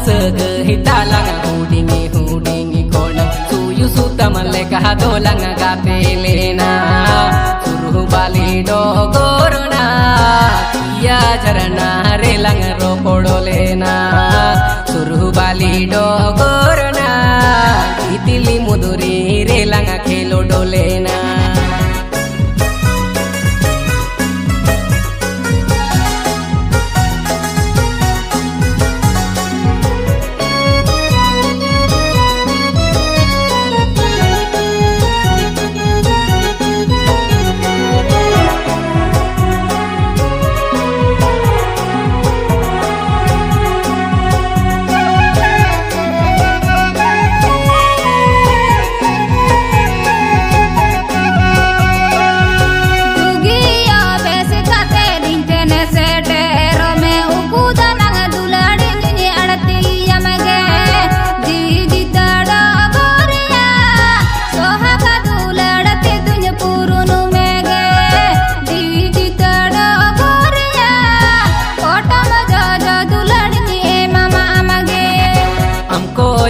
sege hitalang hudingi hudingi kona suyu sutamal kahadolang gatelena suruh bali do corona iya jarana relang ropodolena suruh bali do corona itili muduri relang khelo dolena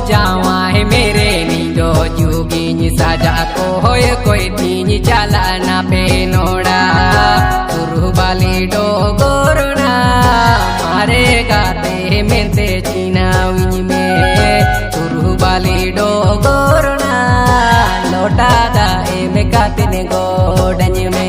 जावा है मेरे नींदो जुगी साजा को होय कोई तीन चला ना पे नोड़ा सुरु बाली डो गोरना मारे गाते मेंते चीना विन में सुरु बाली डो गोरना लोटा दा ए में गाते ने गोडन में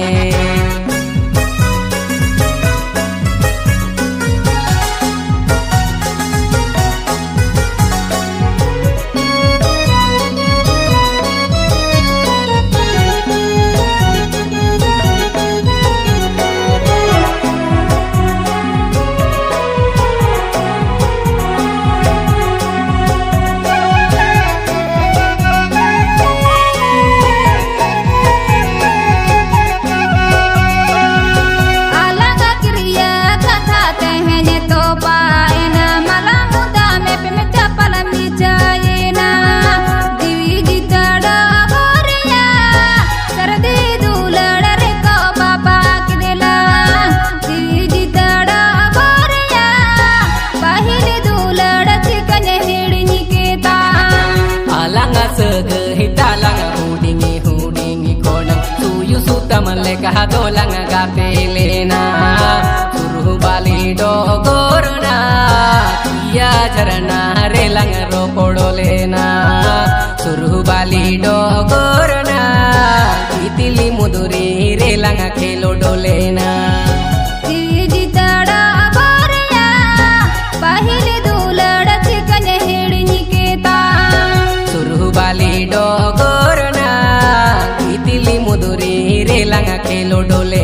sege hitalang hudingi hudingi kona suyu sutamal kahadolang gatelena suruh bali do corona iya jarana relang ropodolena suruh bali do corona itili muduri relang khelo dolena bali do corona itili muduri relang khelo dole